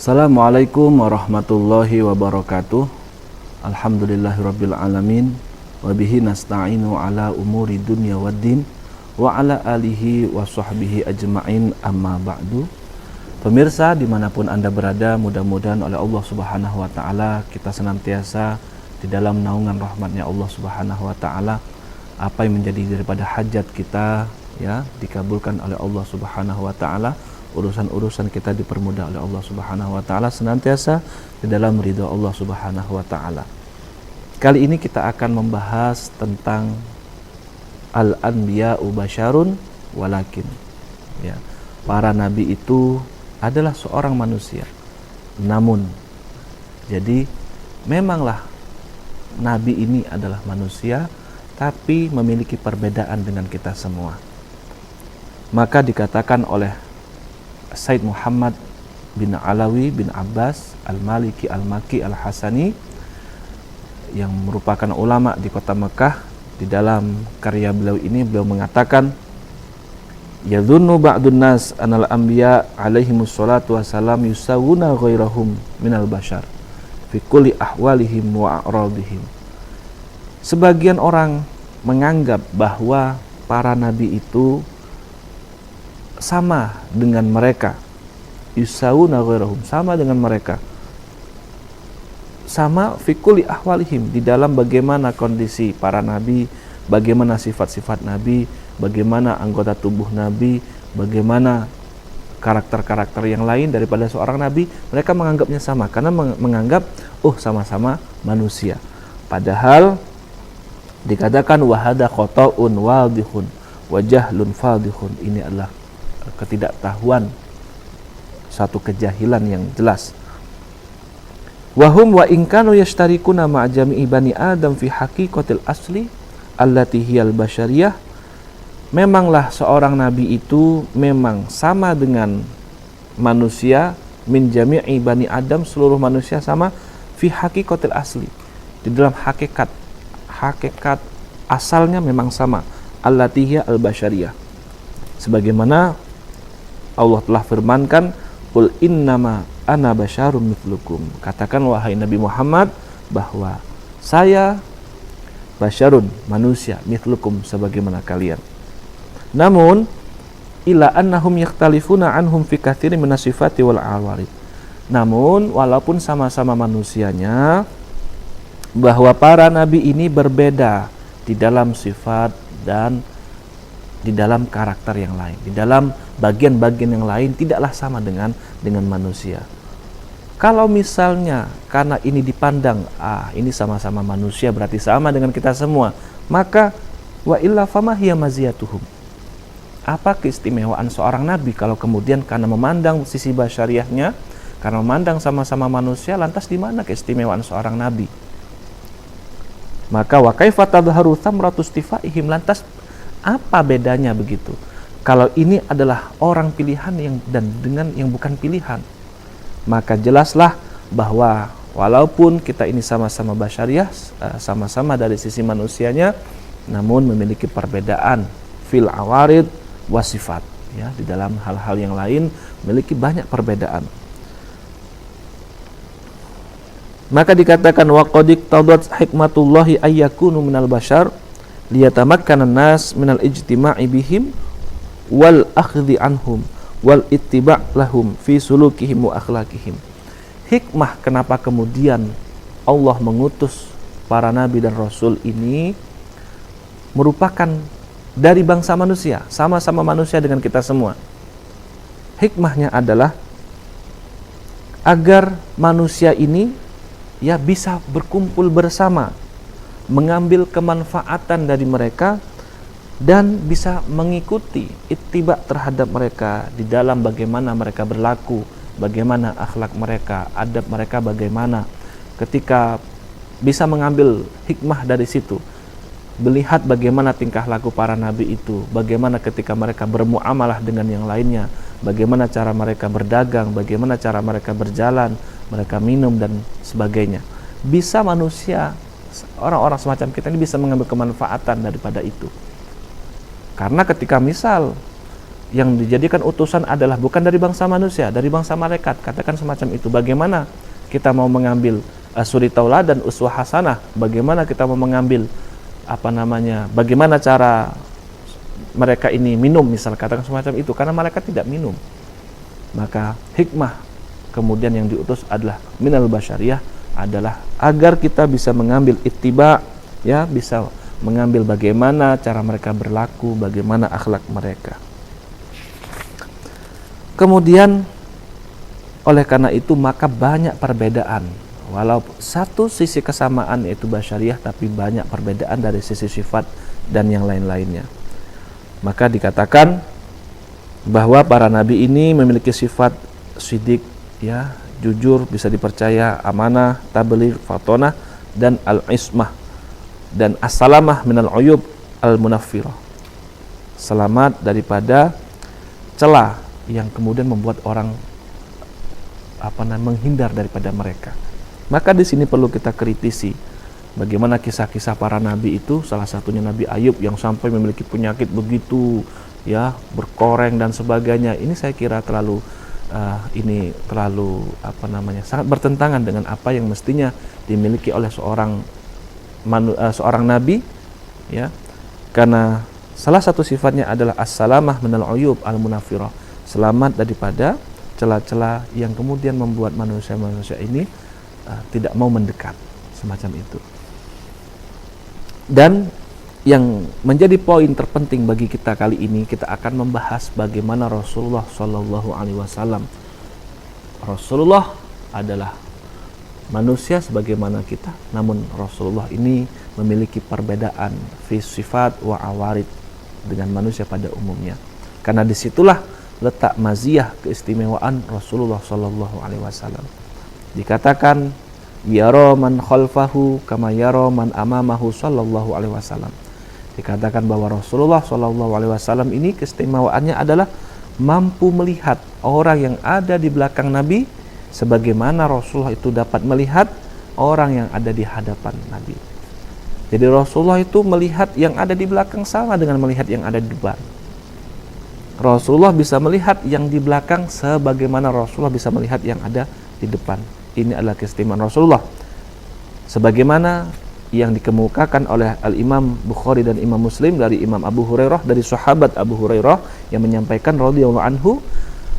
Assalamualaikum warahmatullahi wabarakatuh. Alhamdulillahirabbil alamin wa bihi nasta'inu ala umuri dunya waddin wa ala alihi wa sahbihi ajma'in, amma ba'du. Pemirsa dimanapun Anda berada, mudah-mudahan oleh Allah Subhanahu wa ta'ala kita senantiasa di dalam naungan rahmatnya Allah Subhanahu wa ta'ala. Apa yang menjadi daripada hajat kita ya dikabulkan oleh Allah Subhanahu wa ta'ala. Urusan-urusan kita dipermudah oleh Allah Subhanahu wa ta'ala, senantiasa di dalam ridha Allah Subhanahu wa ta'ala. Kali ini kita akan membahas tentang al-anbiya'u basyarun walakin, ya, para nabi itu adalah seorang manusia, namun jadi memanglah nabi ini adalah manusia tapi memiliki perbedaan dengan kita semua. Maka dikatakan oleh Said Muhammad bin Alawi bin Abbas Al-Maliki Al-Maki Al-Hasani yang merupakan ulama di kota Mekah, di dalam karya beliau ini beliau mengatakan, yadhunnu ba'dun nas anal anbiya alaihimus salatu wassalam yusawuna ghairahum minal bashar fi kulli ahwalihim wa a'radihim. Sebagian orang menganggap bahwa para nabi itu sama dengan mereka, yusawuna ghairahum, sama dengan mereka, sama fi kulli ahwalihim, di dalam bagaimana kondisi para nabi, bagaimana sifat-sifat nabi, bagaimana anggota tubuh nabi, bagaimana karakter-karakter yang lain daripada seorang nabi. Mereka menganggapnya sama karena menganggap sama-sama manusia. Padahal dikatakan wahada khata'un wadihun wa jahlun fadihun, ini adalah ketidaktahuan, satu kejahilan yang jelas. Wahum wa in kanu yashtarikuna ma'a jami'i bani Adam fi haqiqatil asli allati hiyal basyariyah. Memanglah seorang nabi itu memang sama dengan manusia, min jami'i bani Adam, seluruh manusia sama, fi haqiqatil asli, di dalam hakikat asalnya memang sama, allati hiyal basyariyah, sebagaimana Allah telah firmankan, qul innama ana basyarum mithlukum, katakan wahai Nabi Muhammad bahwa saya basyarun, manusia, mithlukum, sebagaimana kalian. Namun ila annahum yakhtalifuna anhum fi katsirin minas sifati wal awarid. Namun walaupun sama-sama manusianya, bahwa para nabi ini berbeda di dalam sifat dan di dalam karakter yang lain, di dalam bagian-bagian yang lain tidaklah sama dengan manusia. Kalau misalnya karena ini dipandang ini sama-sama manusia berarti sama dengan kita semua, maka wa illa fama hiya maziyatuhum, apa keistimewaan seorang nabi kalau kemudian karena memandang sisi basyariahnya, karena memandang sama-sama manusia, lantas di mana keistimewaan seorang nabi? Maka wa kaifa tadhharu thamratu istifaihim, lantas apa bedanya begitu kalau ini adalah orang pilihan dan dengan yang bukan pilihan? Maka jelaslah bahwa walaupun kita ini sama-sama basyariah, sama-sama dari sisi manusianya, namun memiliki perbedaan fil awarid wasifat, ya, di dalam hal-hal yang lain memiliki banyak perbedaan. Maka dikatakan wa qad iqtadat hikmatullahi ayyakunu minal bashar liyatamakkana an-nas minal ijtima'i bihim wal akhdhi anhum wal ittiba' lahum fi sulukihim wa akhlaqihim. Hikmah kenapa kemudian Allah mengutus para nabi dan rasul ini merupakan dari bangsa manusia, sama-sama manusia dengan kita semua. Hikmahnya adalah agar manusia ini ya bisa berkumpul bersama, mengambil kemanfaatan dari mereka dan bisa mengikuti ittiba terhadap mereka di dalam bagaimana mereka berlaku, bagaimana akhlak mereka, adab mereka bagaimana. Ketika bisa mengambil hikmah dari situ, melihat bagaimana tingkah laku para nabi itu, bagaimana ketika mereka bermuamalah dengan yang lainnya, bagaimana cara mereka berdagang, bagaimana cara mereka berjalan, mereka minum dan sebagainya. Bisa manusia, orang-orang semacam kita ini bisa mengambil kemanfaatan daripada itu. Karena ketika misal yang dijadikan utusan adalah bukan dari bangsa manusia, dari bangsa malaikat. Katakan semacam itu. Bagaimana kita mau mengambil suri tauladan uswah hasanah? Bagaimana kita mau mengambil bagaimana cara mereka ini minum, misal katakan semacam itu, karena malaikat tidak minum. Maka hikmah kemudian yang diutus adalah minal basyariyah, adalah agar kita bisa mengambil ittiba, ya, bisa mengambil bagaimana cara mereka berlaku, bagaimana akhlak mereka. Kemudian oleh karena itu maka banyak perbedaan. Walau satu sisi kesamaan yaitu basyariyah, tapi banyak perbedaan dari sisi sifat dan yang lain-lainnya. Maka dikatakan bahwa para nabi ini memiliki sifat sidik, ya, jujur, bisa dipercaya, amanah, tabligh, fatonah, dan al-ismah, dan as-salamah minal uyub al-munaffirah. Selamat daripada celah yang kemudian membuat orang menghindar daripada mereka. Maka di sini perlu kita kritisi bagaimana kisah-kisah para nabi itu, salah satunya Nabi Ayub yang sampai memiliki penyakit begitu, ya, berkoreng dan sebagainya. Ini saya kira terlalu sangat bertentangan dengan apa yang mestinya dimiliki oleh seorang nabi, ya. Karena salah satu sifatnya adalah as-salamah minal uyub al-munaffirah, selamat daripada celah-celah yang kemudian membuat manusia-manusia ini tidak mau mendekat, semacam itu. Dan yang menjadi poin terpenting bagi kita kali ini, kita akan membahas bagaimana Rasulullah Shallallahu Alaihi Wasallam. Rasulullah adalah manusia sebagaimana kita, namun Rasulullah ini memiliki perbedaan fi sifat wa awarid dengan manusia pada umumnya. Karena disitulah letak maziyah, keistimewaan Rasulullah Shallallahu Alaihi Wasallam. Dikatakan yara man khalfahu kama yara man amamahu Shallallahu Alaihi Wasallam. Dikatakan bahwa Rasulullah Shallallahu Alaihi Wasallam ini keistimewaannya adalah mampu melihat orang yang ada di belakang Nabi sebagaimana Rasulullah itu dapat melihat orang yang ada di hadapan Nabi. Jadi Rasulullah itu melihat yang ada di belakang sama dengan melihat yang ada di depan. Rasulullah bisa melihat yang di belakang sebagaimana Rasulullah bisa melihat yang ada di depan. Ini adalah keistimewaan Rasulullah. Sebagaimana yang dikemukakan oleh Al-Imam Bukhari dan Imam Muslim dari Imam Abu Hurairah, dari sahabat Abu Hurairah yang menyampaikan radhiyallahu anhu,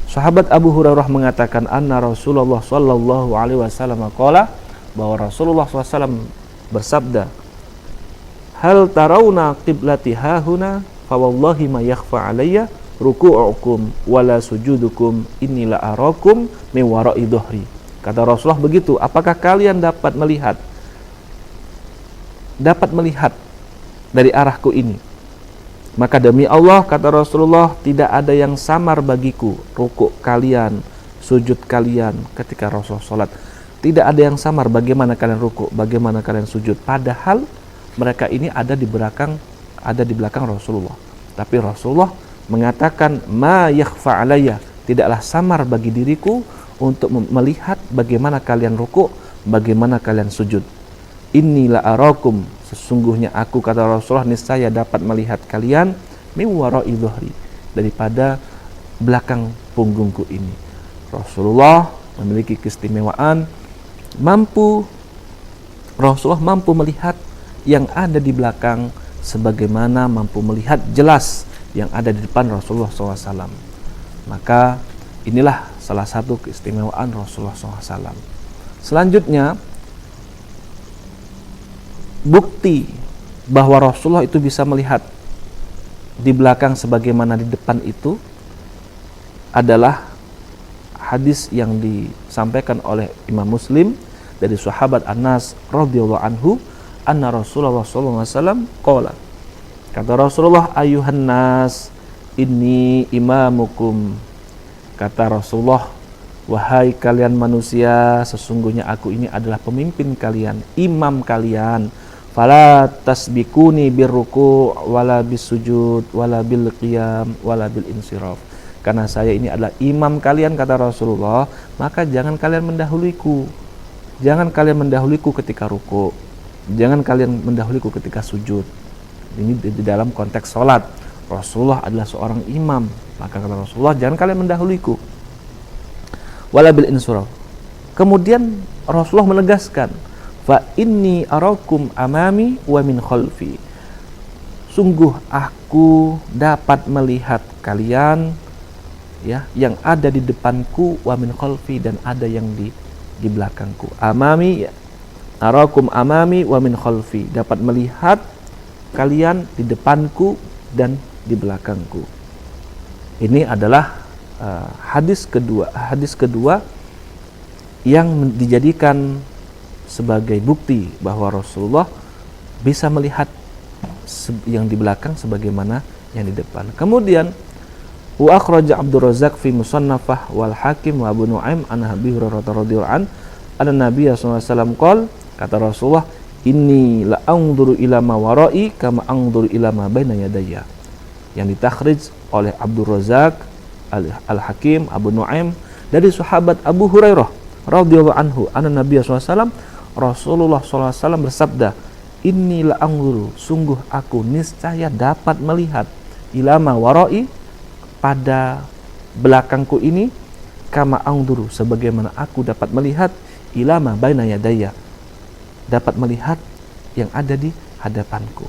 sahabat Abu Hurairah mengatakan anna Rasulullah sallallahu alaihi wasallam qala, bahwa Rasulullah SAW bersabda, hal tarawna qiblati hahuna fa wallahi ma yakhfa alayya ruku'ukum wala sujudukum innila arakum min wara'i dhuhri. Kata Rasulullah begitu, apakah kalian dapat melihat dari arahku ini? Maka demi Allah, kata Rasulullah, tidak ada yang samar bagiku rukuk kalian, sujud kalian ketika Rasulullah sholat. Tidak ada yang samar bagaimana kalian rukuk, bagaimana kalian sujud. Padahal mereka ini ada di belakang Rasulullah. Tapi Rasulullah mengatakan ma yakhfa alayya, tidaklah samar bagi diriku untuk melihat bagaimana kalian rukuk, bagaimana kalian sujud. Innila arakum, sesungguhnya aku, kata Rasulullah, niscaya dapat melihat kalian min wara'i dhuhri, daripada belakang punggungku ini. Rasulullah memiliki keistimewaan, Rasulullah mampu melihat yang ada di belakang sebagaimana mampu melihat jelas yang ada di depan Rasulullah SAW. Maka inilah salah satu keistimewaan Rasulullah SAW. Selanjutnya, bukti bahwa Rasulullah itu bisa melihat di belakang sebagaimana di depan itu adalah hadis yang disampaikan oleh Imam Muslim dari sahabat Anas radhiyallahu anhu, anna Rasulullah sallallahu alaihi wasallam qala, kata Rasulullah, ayuhan nas inni imamukum. Kata Rasulullah, wahai kalian manusia, sesungguhnya aku ini adalah pemimpin kalian, imam kalian. Fala tasbikuni birruku wala bisujud wala bil qiyam wala bil insiraf. Karena saya ini adalah imam kalian, kata Rasulullah, maka jangan kalian mendahuluiku. Jangan kalian mendahuluiku ketika ruku. Jangan kalian mendahuluiku ketika sujud. Ini di dalam konteks sholat. Rasulullah adalah seorang imam, maka kata Rasulullah, jangan kalian mendahuluiku. Wala bil insiraf. Kemudian Rasulullah menegaskan, fa inni arakum amami wa min khalfi. Sungguh aku dapat melihat kalian, ya, yang ada di depanku, wa min khalfi, dan ada yang di belakangku. Amami, ya, arakum amami wa min khalfi, dapat melihat kalian di depanku dan di belakangku. Ini adalah hadis kedua yang dijadikan sebagai bukti bahwa Rasulullah bisa melihat yang di belakang sebagaimana yang di depan. Kemudian wa akhraja Abdur Razzaq fi Musannafah wal Hakim wa Abu Nu'aim an Abi Hurairah radhiyallahu an anna Nabiy sallallahu alaihi wasallam qol, kata Rasulullah, inni la anzuru ila ma wara'i kama anzuru ila ma baina yadayya, yang ditakhrij oleh Abdur Razzaq, Al Hakim, Abu Nu'aim dari sahabat Abu Hurairah radhiyallahu anhu anna Nabiy sallallahu alaihi wasallam, Rasulullah sallallahu alaihi wasallam bersabda, inni la anzuru, sungguh aku niscaya dapat melihat, ilama warai, pada belakangku ini, kama anzuru, sebagaimana aku dapat melihat, ilama baina yadayya, dapat melihat yang ada di hadapanku.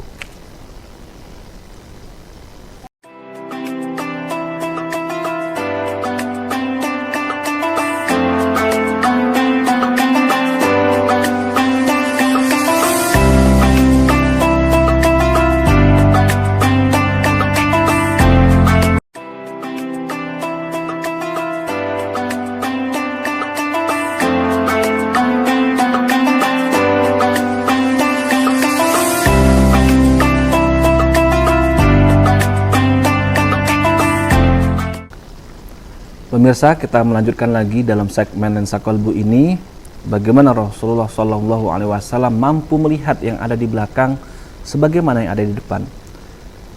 Pemirsa, kita melanjutkan lagi dalam segmen Lensa Kolbu ini, bagaimana Rasulullah SAW mampu melihat yang ada di belakang sebagaimana yang ada di depan.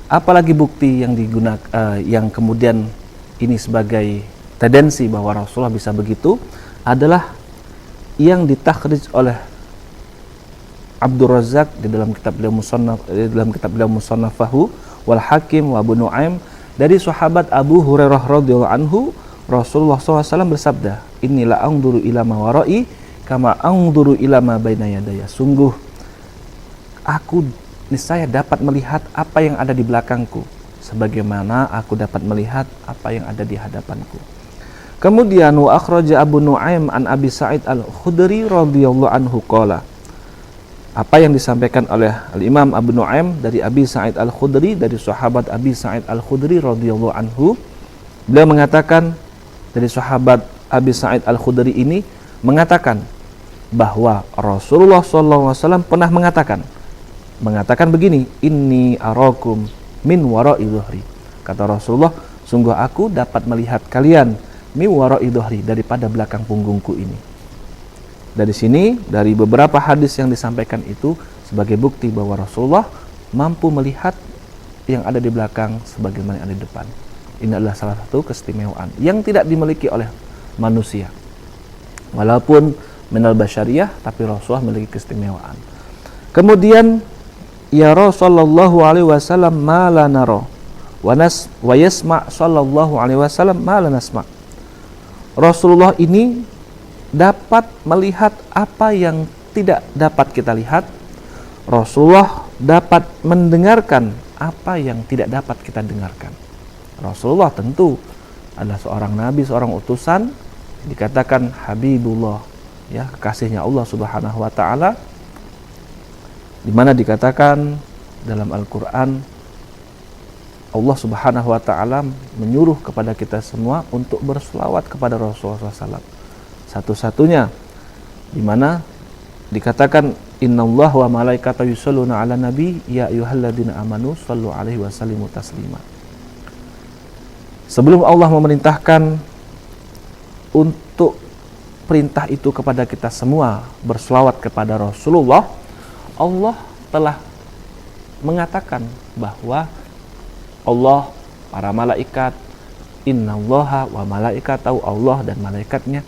Apalagi bukti yang digunakan, yang kemudian ini sebagai tendensi bahwa Rasulullah bisa begitu, adalah yang ditakhrij oleh Abdur Razzaq di dalam kitab beliau Musannafahu wal Hakim wa Abu Nu'aim dari sahabat Abu Hurairah radhiyallahu anhu, Rasulullah SAW bersabda, inilah anzuru ila ma warai kama anzuru ila ma baina yadayya. Sungguh aku niscaya dapat melihat apa yang ada di belakangku sebagaimana aku dapat melihat apa yang ada di hadapanku. Kemudian wa akhraja Abu Nu'aim an Abi Sa'id Al-Khudri radhiyallahu anhu qala. Apa yang disampaikan oleh Al-Imam Abu Nu'aim dari Abi Sa'id Al-Khudri, dari sahabat Abi Sa'id Al-Khudri radhiyallahu anhu, beliau mengatakan, dari sahabat Abi Sa'id Al-Khudri ini mengatakan bahwa Rasulullah SAW pernah mengatakan begini, inni arakum min wara'i dhuhri. Kata Rasulullah, sungguh aku dapat melihat kalian min wara'i dhuhri, daripada belakang punggungku ini. Dari sini, dari beberapa hadis yang disampaikan itu sebagai bukti bahwa Rasulullah mampu melihat yang ada di belakang sebagaimana yang ada di depan. Ini adalah salah satu keistimewaan yang tidak dimiliki oleh manusia. Walaupun minal basyariyah, tapi Rasulullah memiliki keistimewaan. Kemudian, ya Rasulullah alaihi wasallam ma la nara wa yasma sallallahu alaihi wasallam ma la nasma. Rasulullah ini dapat melihat apa yang tidak dapat kita lihat. Rasulullah dapat mendengarkan apa yang tidak dapat kita dengarkan. Rasulullah tentu adalah seorang nabi, seorang utusan, dikatakan Habibullah, ya, kekasihnya Allah Subhanahu wa taala, di mana dikatakan dalam Al-Qur'an Allah Subhanahu wa taala menyuruh kepada kita semua untuk berselawat kepada Rasulullah SAW. Satu-satunya di mana dikatakan innallaha wa malaikatahu yusholluna 'alan nabi ya ayyuhalladzina amanu shallu 'alaihi wa sallimu taslima. Sebelum Allah memerintahkan untuk perintah itu kepada kita semua berselawat kepada Rasulullah, Allah telah mengatakan bahwa Allah, para malaikat, innallaha wa malaikatahu, Allah dan malaikatnya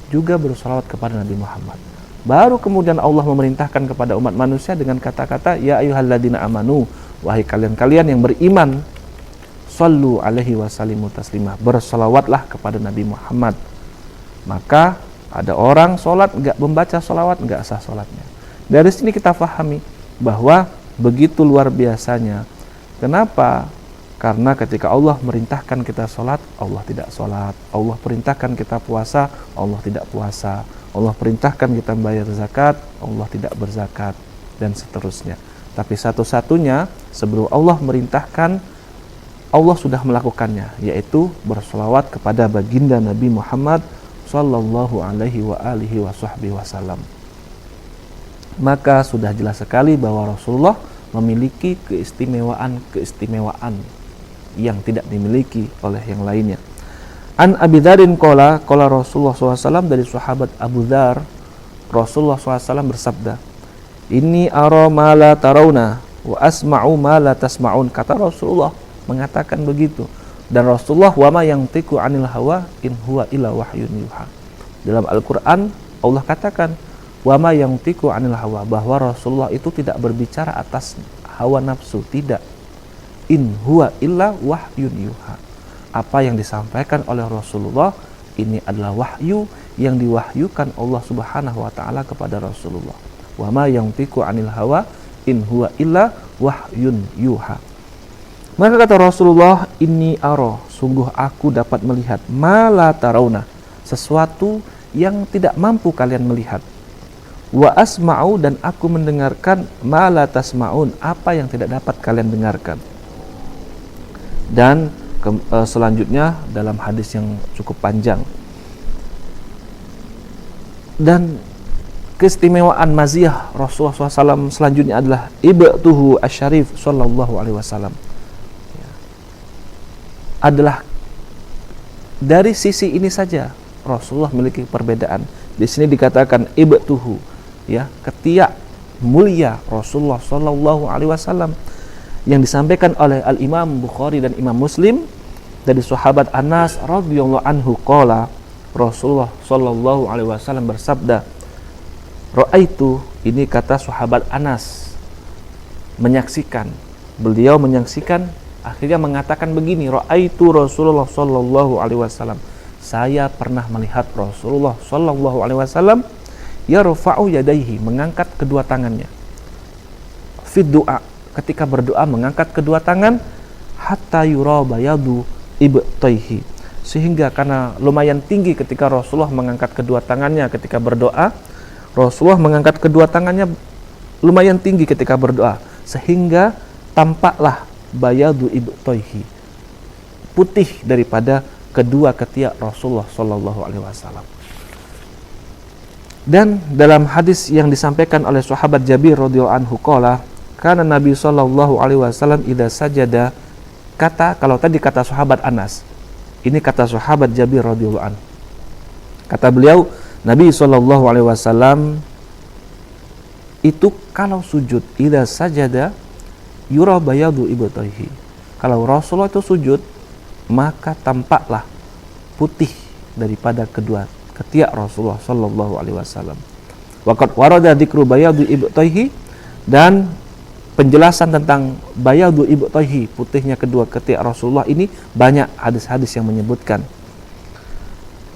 juga berselawat kepada Nabi Muhammad. Baru kemudian Allah memerintahkan kepada umat manusia dengan kata-kata ya ayyuhalladzina amanu, wahai kalian-kalian yang beriman, Sallu alaihi wasallimu taslima. Bersalawatlah kepada Nabi Muhammad. Maka ada orang sholat enggak membaca salawat, enggak sah sholatnya. Dari sini kita fahami bahwa begitu luar biasanya. Kenapa? Karena ketika Allah merintahkan kita sholat, Allah tidak sholat. Allah perintahkan kita puasa, Allah tidak puasa. Allah perintahkan kita membayar zakat, Allah tidak berzakat, dan seterusnya. Tapi satu-satunya sebelum Allah merintahkan, Allah sudah melakukannya, yaitu bersolawat kepada baginda Nabi Muhammad sallallahu alaihi wa alihi wasallam. Maka sudah jelas sekali bahwa Rasulullah memiliki keistimewaan yang tidak dimiliki oleh yang lainnya. An Abi Dzarin qala Rasulullah SAW, dari sahabat Abu Dzar, Rasulullah SAW bersabda, "Inni ara ma la tarawna wa asma'u ma la tasma'un." Kata Rasulullah mengatakan begitu. Dan Rasulullah wa ma yantiqu 'anil hawa in huwa illa wahyun yuha. Dalam Al-Qur'an Allah katakan wa ma yantiqu 'anil hawa, bahwa Rasulullah itu tidak berbicara atas hawa nafsu, tidak. In huwa illa wahyun yuha. Apa yang disampaikan oleh Rasulullah ini adalah wahyu yang diwahyukan Allah Subhanahu wa taala kepada Rasulullah. Wa ma yantiqu 'anil hawa in huwa illa wahyun yuha. Maka kata Rasulullah, inni ara, sungguh aku dapat melihat, ma la tarawna, sesuatu yang tidak mampu kalian melihat. Wa asma'u, dan aku mendengarkan, ma la tasma'un, apa yang tidak dapat kalian dengarkan. Dan selanjutnya dalam hadis yang cukup panjang. Dan keistimewaan maziyah Rasulullah SAW selanjutnya adalah ibtuhu asyarif sallallahu alaihi wasallam. Adalah dari sisi ini saja Rasulullah memiliki perbedaan. Di sini dikatakan ibtuhu, ya, ketiak mulia Rasulullah sallallahu alaihi wasallam, yang disampaikan oleh Al-Imam Bukhari dan Imam Muslim dari sahabat Anas radhiyallahu anhu qala, Rasulullah sallallahu alaihi wasallam bersabda, ra'aitu, ini kata sahabat Anas, menyaksikan, beliau menyaksikan, akhirnya mengatakan begini, ra'aitu Rasulullah sallallahu alaihi wasallam, saya pernah melihat Rasulullah sallallahu alaihi wasallam yarfa'u yadayhi, mengangkat kedua tangannya, fi du'a, ketika berdoa mengangkat kedua tangan, hatta yura bayadu ibtaihi, sehingga karena lumayan tinggi ketika Rasulullah mengangkat kedua tangannya ketika berdoa, Rasulullah mengangkat kedua tangannya lumayan tinggi ketika berdoa, sehingga tampaklah bayadu ibtaihi, putih daripada kedua ketiak Rasulullah sallallahu alaihi wasallam. Dan dalam hadis yang disampaikan oleh sahabat Jabir radhiyallahu anhu qala, kana Nabi sallallahu alaihi wasallam idza sajada, kata, kalau tadi kata sahabat Anas, ini kata sahabat Jabir radhiyallahu anhu. Kata beliau, Nabi sallallahu alaihi wasallam itu kalau sujud, idza sajada yura bayadu ibtaihi, kalau Rasulullah itu sujud maka tampaklah putih daripada kedua ketiak Rasulullah sallallahu alaihi wasallam. Waqad warada dzikru bayadu ibtaihi, dan penjelasan tentang bayadu ibtaihi, putihnya kedua ketiak Rasulullah ini banyak hadis-hadis yang menyebutkan.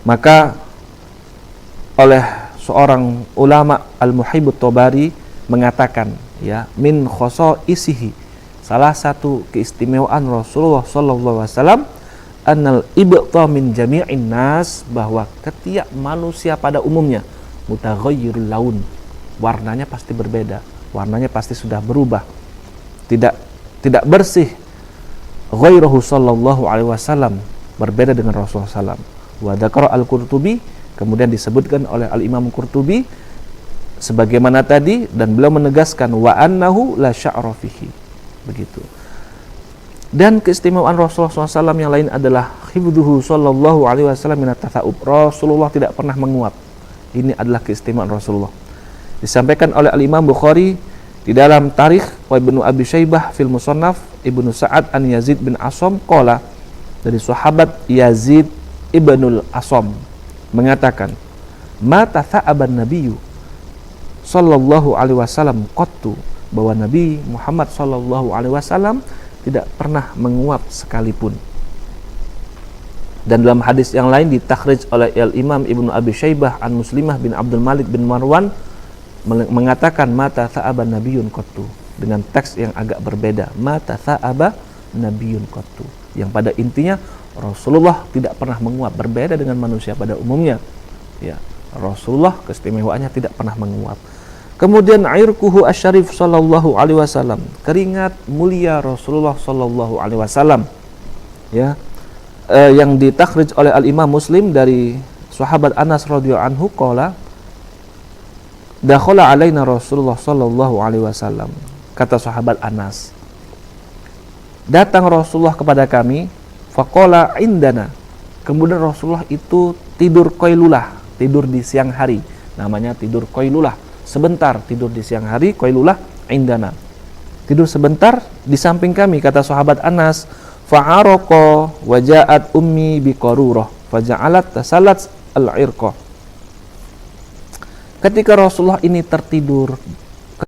Maka oleh seorang ulama Al-Muhibbut Tabari mengatakan, ya, min khosaisihi, salah satu keistimewaan Rasulullah sallallahu alaihi wasallam, annal ibta min jami'in nas, bahwa ketiak manusia pada umumnya mutaghayyirul laun, warnanya pasti berbeda, warnanya pasti sudah berubah, tidak bersih. Ghairahu sallallahu alaihi wasallam, berbeda dengan Rasulullah sallam. Wa dzakara al-Qurtubi, kemudian disebutkan oleh Al-Imam Qurtubi sebagaimana tadi, dan beliau menegaskan wa annahu la sya'ra fihi, begitu. Dan keistimewaan Rasulullah SAW yang lain adalah hifdzuhu sallallahu alaihi wasallam minat tatha'ub, Rasulullah tidak pernah menguap. Ini adalah keistimewaan Rasulullah. Disampaikan oleh Al-Imam Bukhari di dalam Tarikh, wa Ibnu Abi Syaibah fil Musannaf, Ibnu Sa'ad an Yazid bin Asham qala, dari sahabat Yazid ibnul Asham mengatakan, ma tatha'aban nabiyyu sallallahu alaihi wasallam qattu, bahwa Nabi Muhammad sallallahu alaihi wasallam tidak pernah menguap sekalipun. Dan dalam hadis yang lain ditakhrij oleh Imam Ibnu Abi Syaibah an Muslimah bin Abdul Malik bin Marwan mengatakan mata tha'aba nabiyyun qattu, dengan teks yang agak berbeda, mata tha'aba nabiyyun qattu, yang pada intinya Rasulullah tidak pernah menguap, berbeda dengan manusia pada umumnya. Ya, Rasulullah keistimewaannya tidak pernah menguap. Kemudian airkuhu asyarif sallallahu alaihi wasallam, keringat mulia Rasulullah sallallahu alaihi wasallam, ya, yang ditakhrij oleh Al-Imam Muslim dari sahabat Anas radhiyallahu anhu qala dakhala alaina Rasulullah sallallahu alaihi wasallam, kata sahabat Anas, datang Rasulullah kepada kami, faqala indana, kemudian Rasulullah itu tidur qailulah, tidur di siang hari, namanya tidur qailulah, sebentar tidur di siang hari, qailulah indana, tidur sebentar di samping kami, kata sahabat Anas, fa'araqa waja'at ummi biqarurah faja'alat tasalat al-irqa. Ketika Rasulullah ini tertidur,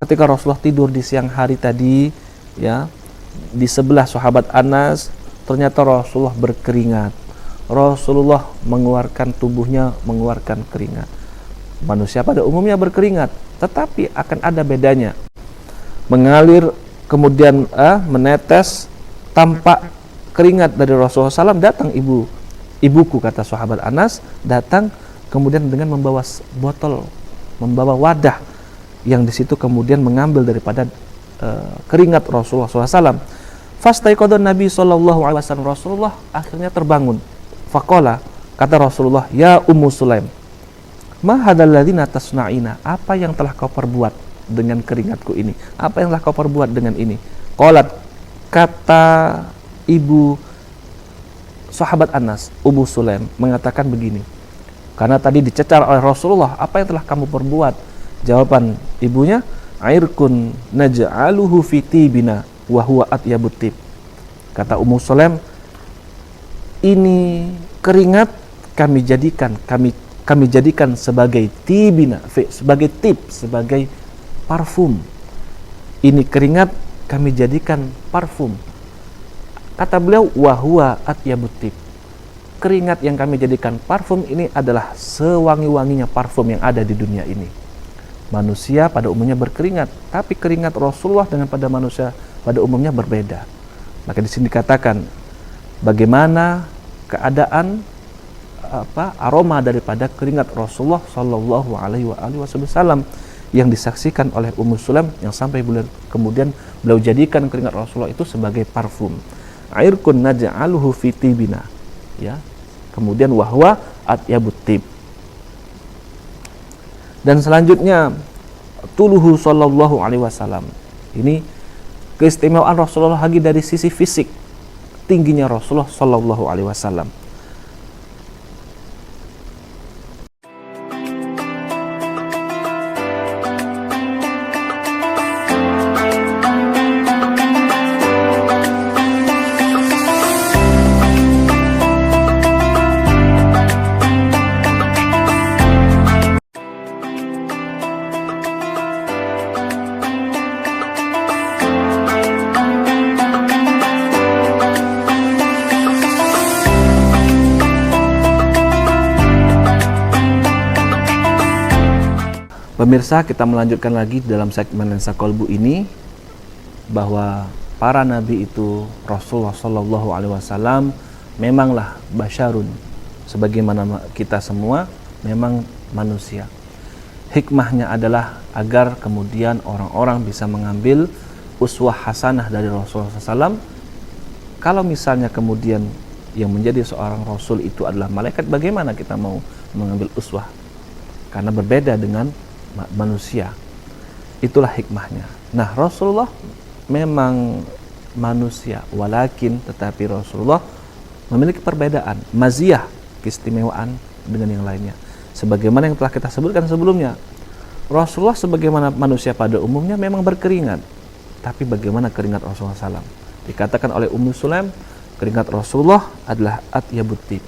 ketika Rasulullah tidur di siang hari tadi, ya, di sebelah sahabat Anas, ternyata Rasulullah berkeringat. Rasulullah mengeluarkan tubuhnya, mengeluarkan keringat. Manusia pada umumnya berkeringat, tetapi akan ada bedanya. Mengalir kemudian menetes tanpa keringat dari Rasulullah SAW. Datang ibuku, kata sahabat Anas, datang kemudian dengan membawa botol, membawa wadah yang di situ kemudian mengambil daripada keringat Rasulullah SAW. Fastaiqadhan Nabi sallallahu alaihi wasallam, Rasulullah akhirnya terbangun. Faqala, kata Rasulullah, ya Ummu Sulaim, ma hadzal ladzina tasna'ina, apa yang telah kau perbuat dengan keringatku ini? Apa yang telah kau perbuat dengan ini? Qalat, kata ibu sahabat Anas, Ummu Sulaim mengatakan begini, karena tadi dicecar oleh Rasulullah, apa yang telah kamu perbuat? Jawaban ibunya, airkun naj'aluhu fi tibina wa huwa atyabut tib. Kata Ummu Sulaim, ini keringat kami jadikan sebagai tibina, sebagai tib, sebagai parfum. Ini keringat kami jadikan parfum. Kata beliau, wa huwa atyabut tib. Keringat yang kami jadikan parfum ini adalah sewangi-wanginya parfum yang ada di dunia ini. Manusia pada umumnya berkeringat, tapi keringat Rasulullah dengan pada manusia pada umumnya berbeda. Maka di sini dikatakan bagaimana keadaan aroma daripada keringat Rasulullah sallallahu alaihi wasallam yang disaksikan oleh Ummu Sulaim, yang sampai kemudian beliau jadikan keringat Rasulullah itu sebagai parfum. Airkun naj'aluhu fi tibina, ya. Kemudian wahwa atyabut tib. Dan selanjutnya tuluhu sallallahu alaihi wasallam. Ini keistimewaan Rasulullah lagi dari sisi fisik, tingginya Rasulullah sallallahu alaihi wasallam. Pemirsa, kita melanjutkan lagi dalam segmen Lensa Kolbu ini, bahwa para nabi itu, Rasulullah Shallallahu Alaihi Wasallam memanglah basyarun, sebagaimana kita semua memang manusia. Hikmahnya adalah agar kemudian orang-orang bisa mengambil uswah hasanah dari Rasulullah SAW. Kalau misalnya kemudian yang menjadi seorang Rasul itu adalah malaikat, bagaimana kita mau mengambil uswah? Karena berbeda dengan manusia. Itulah hikmahnya. Nah, Rasulullah memang manusia, walakin tetapi Rasulullah memiliki perbedaan, maziyah, keistimewaan dengan yang lainnya. Sebagaimana yang telah kita sebutkan sebelumnya, Rasulullah sebagaimana manusia pada umumnya memang berkeringat. Tapi bagaimana keringat Rasulullah SAW? Dikatakan oleh Ummu Sulaim, keringat Rasulullah adalah atyabut tib,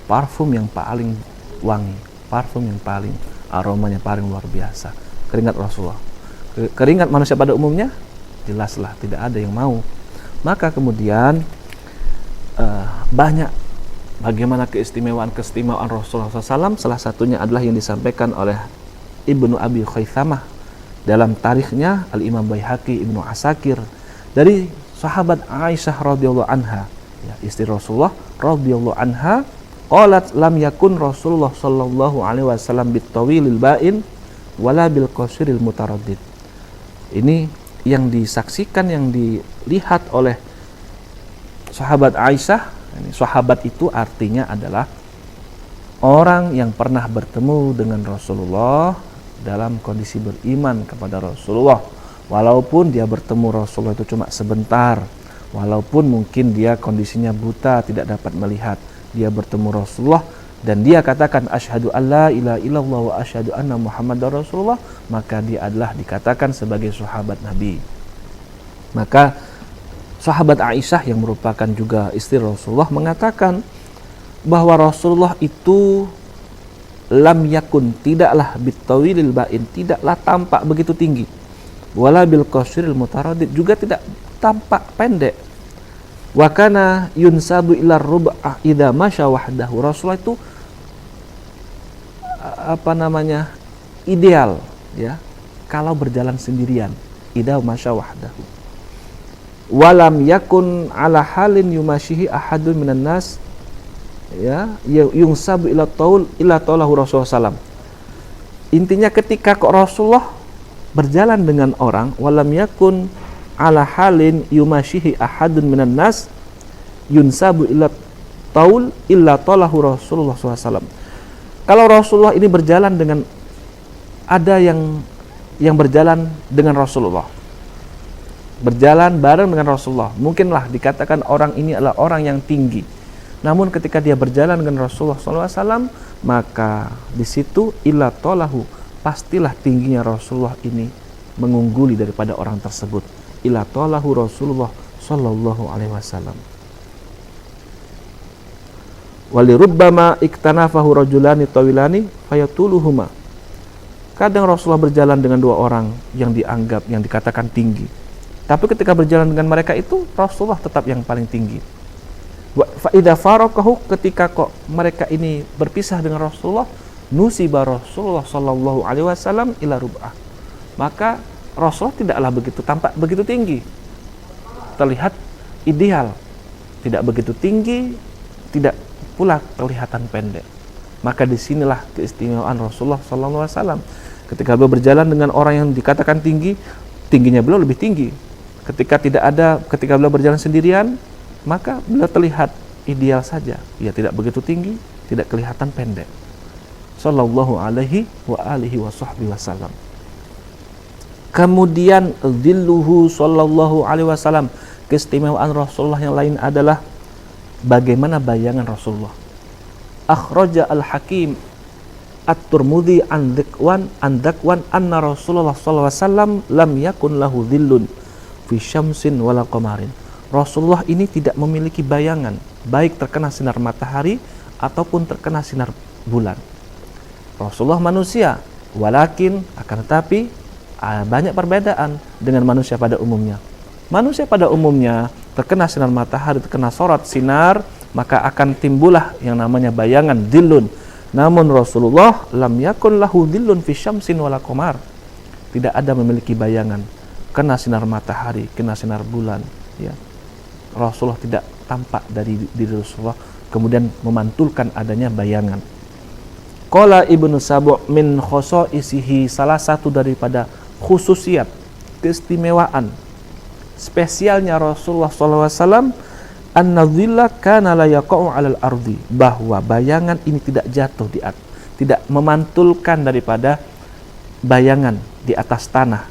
parfum yang paling wangi, parfum yang paling aromanya paling luar biasa, keringat Rasulullah. Keringat manusia pada umumnya jelaslah tidak ada yang mau Maka kemudian banyak bagaimana keistimewaan Rasulullah SAW. Salah satunya adalah yang disampaikan oleh Ibnu Abi Khaythamah dalam tarikhnya, Al-Imam Baihaqi, Ibnu Asakir, dari sahabat Aisyah radhiyallahu anha, ya, istri Rasulullah radhiyallahu anha, qalat lam yakun Rasulullah sallallahu alaihi wasallam bitawilil ba'in wala bil qasiril mutaraddid. Ini yang disaksikan, yang dilihat oleh sahabat Aisyah. Ini sahabat itu artinya adalah orang yang pernah bertemu dengan Rasulullah dalam kondisi beriman kepada Rasulullah, walaupun dia bertemu Rasulullah itu cuma sebentar, walaupun mungkin dia kondisinya buta, tidak dapat melihat, dia bertemu Rasulullah dan dia katakan asyhadu alla ilaha illallah wa asyhadu anna muhammadar rasulullah, maka dia adalah dikatakan sebagai sahabat Nabi. Maka sahabat Aisyah yang merupakan juga istri Rasulullah mengatakan bahwa Rasulullah itu lam yakun, tidaklah bitawilil ba'in, tidaklah tampak begitu tinggi, wala bil qasiril mutaraddid, juga tidak tampak pendek. Wa kana yunsabu ila rub'ah idza masya wahdahu. Rasulullah itu ideal, ya, kalau berjalan sendirian, idza masya wahdahu. Walam yakun ala halin yumashihi ahadun minan nas, ya, yungsabu ila taulahu Rasulullah sallam. Intinya ketika kok Rasulullah berjalan dengan orang, walam yakun ala halin yumashihi ahadun minan nas yunsabu ila taulahu Rasulullah SAW. Kalau Rasulullah ini berjalan dengan, ada yang berjalan dengan Rasulullah, berjalan bareng dengan Rasulullah, mungkinlah dikatakan orang ini adalah orang yang tinggi. Namun ketika dia berjalan dengan Rasulullah SAW, maka di situ illa tolahu, pastilah tingginya Rasulullah ini mengungguli daripada orang tersebut. Illa tolahu Rasulullah Sallallahu Alaihi Wasallam. Walirubbama iktanafahu rajulani tawilani fayatuluhuma. Kadang Rasulullah berjalan dengan dua orang yang dianggap, yang dikatakan tinggi, tapi ketika berjalan dengan mereka itu Rasulullah tetap yang paling tinggi. Fa idza faraqahu, ketika kok mereka ini berpisah dengan Rasulullah, nusiba Rasulullah sallallahu alaihi wasallam ila rub'ah. Maka Rasulullah tidaklah begitu tampak begitu tinggi, terlihat ideal, tidak begitu tinggi, tidak pula kelihatan pendek. Maka disinilah keistimewaan Rasulullah sallallahu alaihi wasallam. Ketika beliau berjalan dengan orang yang dikatakan tinggi, tingginya beliau lebih tinggi. Ketika beliau berjalan sendirian, maka beliau terlihat ideal saja, ia tidak begitu tinggi, tidak kelihatan pendek. Sallallahu alaihi wa alihi wa sahbihi wasallam. Kemudian dhilluhu sallallahu alaihi wasallam, keistimewaan Rasulullah yang lain adalah bagaimana bayangan Rasulullah. Akhraja al-Hakim at-Tirmidzi an Dakwan anna Rasulullah sallallahu alaihi wasallam lam yakun lahu dhillun fi syamsin wala qamarin. Rasulullah ini tidak memiliki bayangan, baik terkena sinar matahari ataupun terkena sinar bulan. Rasulullah manusia, walakin akan tetapi banyak perbedaan dengan manusia pada umumnya. Manusia pada umumnya terkena sinar matahari, terkena sorot sinar, maka akan timbullah yang namanya bayangan dhillun. Namun Rasulullah lam yakun lahu dhillun fi syamsin wala qamar. Tidak ada memiliki bayangan, kena sinar matahari, kena sinar bulan, ya. Rasulullah tidak tampak dari diri Rasulullah kemudian memantulkan adanya bayangan. Qala Ibnu Sabu' min khosoisihi, salah satu daripada khususiat, keistimewaan, spesialnya Rasulullah SAW, an-nadhilla kana la yaqa'u 'alal ardi, bahwa bayangan ini tidak jatuh tidak memantulkan daripada bayangan di atas tanah.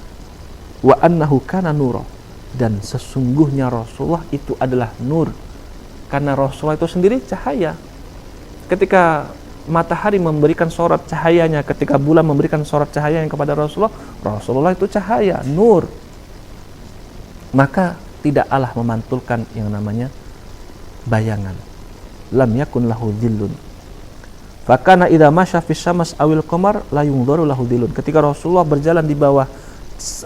Wa annahu kana nura, dan sesungguhnya Rasulullah itu adalah nur, karena Rasulullah itu sendiri cahaya. Ketika matahari memberikan sorot cahayanya, ketika bulan memberikan sorot cahayanya kepada Rasulullah, Rasulullah itu cahaya, nur. Maka tidak Allah memantulkan yang namanya bayangan. Lam yakun lahu dhillun. Fakana idza masya fi syams awil qamar la yunzaru lahu dhillun. Ketika Rasulullah berjalan di bawah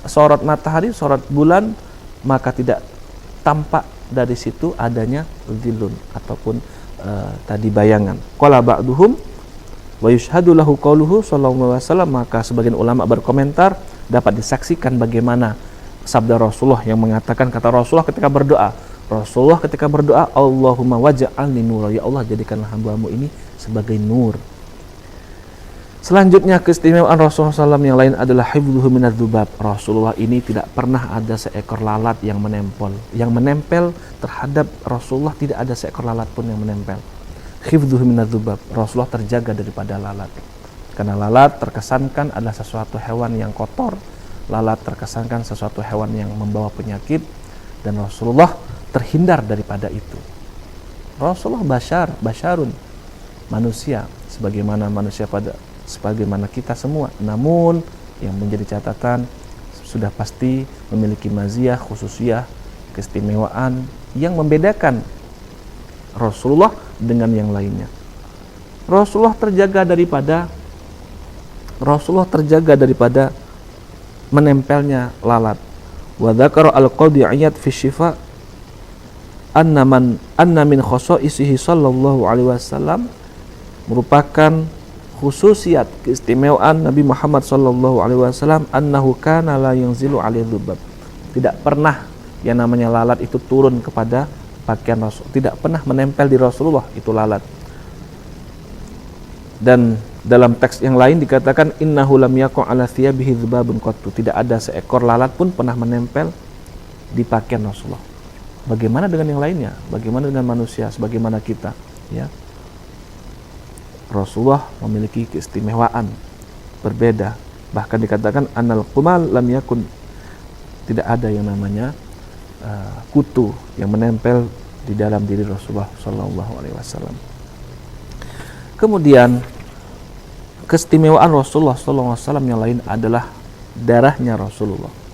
sorot matahari, sorot bulan, maka tidak tampak dari situ adanya dhillun ataupun tadi bayangan. Qala ba'duhum wa yushhadu lahu qauluhu sallallahu alaihi wasallam, maka sebagian ulama berkomentar dapat disaksikan bagaimana sabda Rasulullah yang mengatakan, kata Rasulullah ketika berdoa, Allahumma waj'alni nura, ya Allah jadikanlah hamba-Mu ini sebagai nur. Selanjutnya keistimewaan Rasulullah SAW yang lain adalah hifdzuhu minadz-dzubab. Rasulullah ini tidak pernah ada seekor lalat yang menempel terhadap Rasulullah, tidak ada seekor lalat pun yang menempel. Hifdzuhu minadz-dzubab, Rasulullah terjaga daripada lalat. Karena lalat terkesankan adalah sesuatu hewan yang kotor, lalat terkesankan sesuatu hewan yang membawa penyakit, dan Rasulullah terhindar daripada itu. Rasulullah basyarun, manusia sebagaimana kita semua. Namun yang menjadi catatan, sudah pasti memiliki maziyah, khususiyah, keistimewaan yang membedakan Rasulullah dengan yang lainnya. Rasulullah terjaga daripada menempelnya lalat. Wa dzakara al-Qadhi Iyad fi Syifa anna min khasaisihi sallallahu alaihi wasallam, merupakan khususiat keistimewaan Nabi Muhammad sallallahu alaihi wasallam, annahu kana la yanzilu alaihi dzubab. Tidak pernah yang namanya lalat itu turun kepada pakaian Rasul, tidak pernah menempel di Rasulullah itu lalat. Dan dalam teks yang lain dikatakan innahu lam yakun ala thiyabihi dzubabun qattu, tidak ada seekor lalat pun pernah menempel di pakaian Rasulullah. Bagaimana dengan yang lainnya? Bagaimana dengan manusia sebagaimana kita, ya? Rasulullah memiliki keistimewaan berbeda. Bahkan dikatakan anal qumal lam yakun, tidak ada yang namanya kutu yang menempel di dalam diri Rasulullah sallallahu alaihi wasallam. Kemudian keistimewaan Rasulullah sallallahu alaihi wasallam yang lain adalah darahnya Rasulullah.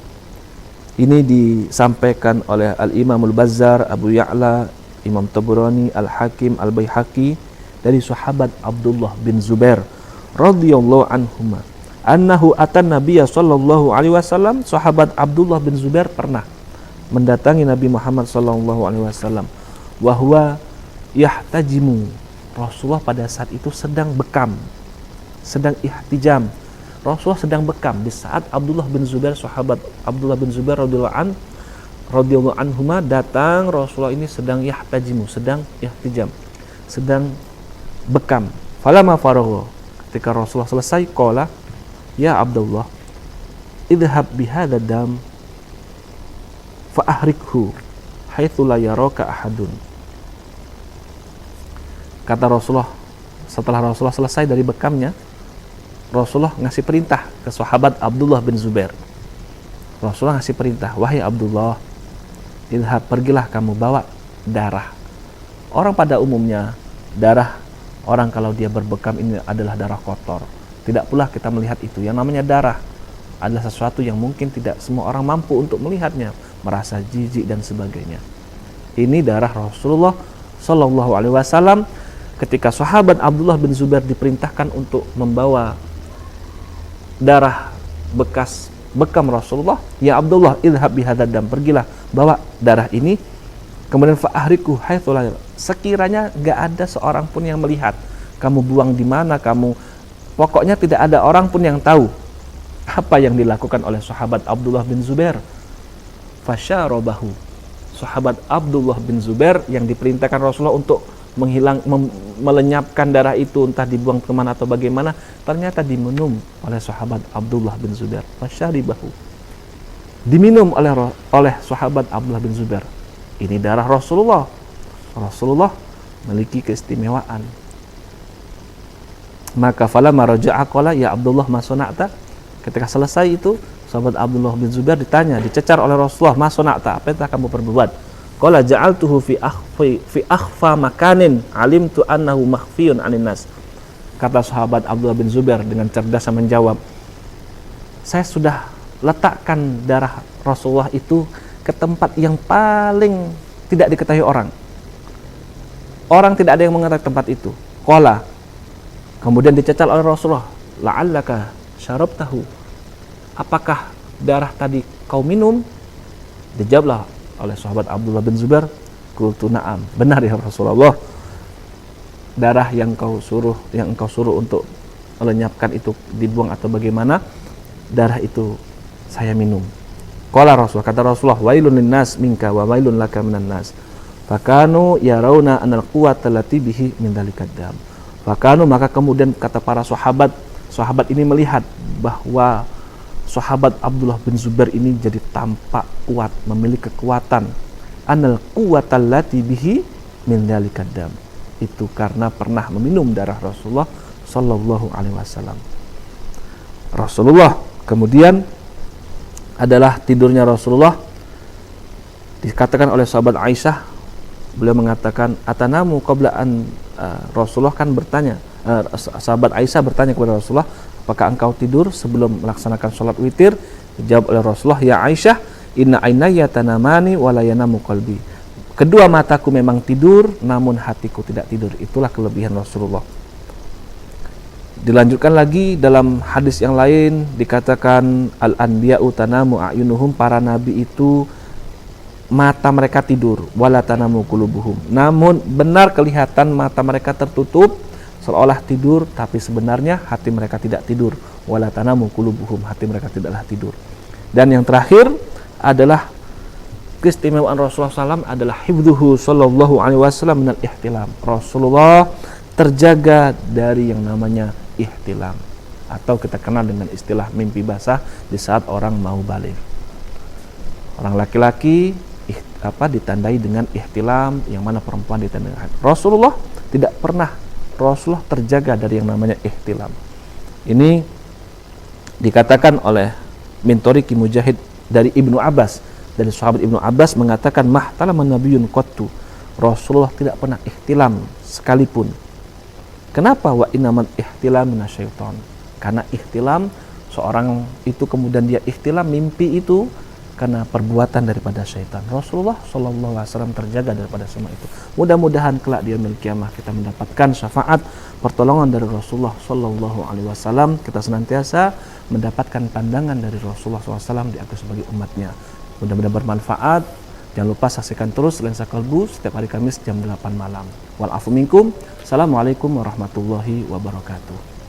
Ini disampaikan oleh Al-Imam Al-Bazzar, Abu Ya'la, Imam Tabrani, Al-Hakim, Al-Baihaqi dari sahabat Abdullah bin Zubair radhiyallahu anhuma annahu atan nabiyya sallallahu alaihi wasallam. Sahabat Abdullah bin Zubair pernah mendatangi Nabi Muhammad sallallahu alaihi wasallam wa huwa yahtajimu. Rasulullah pada saat itu sedang bekam, sedang ihtijam. Rasulullah sedang bekam di saat Abdullah bin Zubair, sahabat Abdullah bin Zubair radhiyallahu anhuma datang. Rasulullah ini sedang yahtajimu, sedang ihtijam, sedang bekam. Falamma faragha, ketika Rasulullah selesai, qala ya Abdullah idhhab bihadza dam fa ahrikhu haitsu la yaraka ahadun. Kata Rasulullah, setelah Rasulullah selesai dari bekamnya, Rasulullah ngasih perintah ke sahabat Abdullah bin Zubair. Rasulullah ngasih perintah, wahai Abdullah, idhhab, pergilah kamu bawa darah. Orang pada umumnya darah orang kalau dia berbekam ini adalah darah kotor. Tidak pula kita melihat itu. Yang namanya darah adalah sesuatu yang mungkin tidak semua orang mampu untuk melihatnya, merasa jijik dan sebagainya. Ini darah Rasulullah sallallahu alaihi wasallam. Ketika sahabat Abdullah bin Zubair diperintahkan untuk membawa darah bekas bekam Rasulullah, ya Abdullah idhhab bihadzal dam, pergilah bawa darah ini, kemudian fa'ahriku haitsu la, sekiranya enggak ada seorang pun yang melihat kamu buang di mana, pokoknya tidak ada orang pun yang tahu apa yang dilakukan oleh sahabat Abdullah bin Zubair. Fasyarabahu, sahabat Abdullah bin Zubair yang diperintahkan Rasulullah untuk melenyapkan darah itu, entah dibuang kemana atau bagaimana, ternyata diminum oleh sahabat Abdullah bin Zubair. Fasyaribahu, diminum oleh sahabat Abdullah bin Zubair. Ini darah Rasulullah. Rasulullah memiliki keistimewaan. Maka falamma raja'a qala ya Abdullah ma sana'ta, ketika selesai itu sahabat Abdullah bin Zubair ditanya, dicecar oleh Rasulullah, ma sana'ta, apa yang telah kamu perbuat? Qala ja'altuhu fi akhfa makanin alimtu annahu makhfiyun 'anin nas. Kata sahabat Abdullah bin Zubair dengan cerdas menjawab, saya sudah letakkan darah Rasulullah itu ke tempat yang paling tidak diketahui orang. Orang tidak ada yang mengetahui tempat itu. Qala, kemudian dicecar oleh Rasulullah, la'allaka syarabtahu, apakah darah tadi kau minum? Dijawablah oleh sahabat Abdullah bin Zubair, Qultu na'am. Benar ya Rasulullah. Darah yang engkau suruh untuk melenyapkan itu dibuang atau bagaimana? Darah itu saya minum. Qala Rasul, kata Rasulullah, wailun linnas minka wa wailun laka minan nas. Fakanu yarawna anal quwwata allati bihi min dzalikad dam. Fakanu, maka kemudian kata para sahabat ini melihat bahwa sahabat Abdullah bin Zubair ini jadi tampak kuat, memiliki kekuatan. Anal quwwata allati bihi min dzalikad dam. Itu karena pernah meminum darah Rasulullah sallallahu alaihi wasallam. Rasulullah kemudian adalah tidurnya Rasulullah, dikatakan oleh sahabat Aisyah, beliau mengatakan atanamu qabla an Rasulullah kan bertanya, sahabat Aisyah bertanya kepada Rasulullah, apakah engkau tidur sebelum melaksanakan sholat witir? Dijawab oleh Rasulullah, ya Aisyah, inna ainaya tanamani wa la yanamu qalbi. Kedua mataku memang tidur, namun hatiku tidak tidur. Itulah kelebihan Rasulullah. Dilanjutkan lagi dalam hadis yang lain, dikatakan al-anbiya'u tanamu a'yunuhum, para nabi itu mata mereka tidur, wala tanamu qulubuhum. Namun benar kelihatan mata mereka tertutup seolah tidur, tapi sebenarnya hati mereka tidak tidur. Wala tanamu qulubuhum, hati mereka tidaklah tidur. Dan yang terakhir adalah keistimewaan Rasulullah SAW adalah hifdzuhu sallallahu alaihi wasallam minal ihtilam. Rasulullah terjaga dari yang namanya ihtilam, atau kita kenal dengan istilah mimpi basah di saat orang mau balik. Orang laki-laki ditandai dengan ihtilam, yang mana perempuan ditandai dengan haid. Rasulullah tidak pernah, Rasulullah terjaga dari yang namanya ihtilam. Ini dikatakan oleh min tariqi Mujahid dari Ibnu Abbas, dari sahabat Ibnu Abbas mengatakan mahtalama nabiyyun qattu, Rasulullah tidak pernah ihtilam sekalipun. Kenapa? Wa innamal ihtilam minasyaiton. Karena ihtilam, seorang itu kemudian dia ihtilam, mimpi itu karena perbuatan daripada syaitan. Rasulullah sallallahu alaihi wasallam terjaga daripada semua itu. Mudah-mudahan kelak di yaumil kiamah kita mendapatkan syafaat pertolongan dari Rasulullah sallallahu alaihi wasallam. Kita senantiasa mendapatkan pandangan dari Rasulullah SAW di atas sebagai umatnya. Mudah-mudahan bermanfaat. Jangan lupa saksikan terus Lensa Kalbu setiap hari Kamis jam 8 malam. Wal afu minkum. Assalamualaikum warahmatullahi wabarakatuh.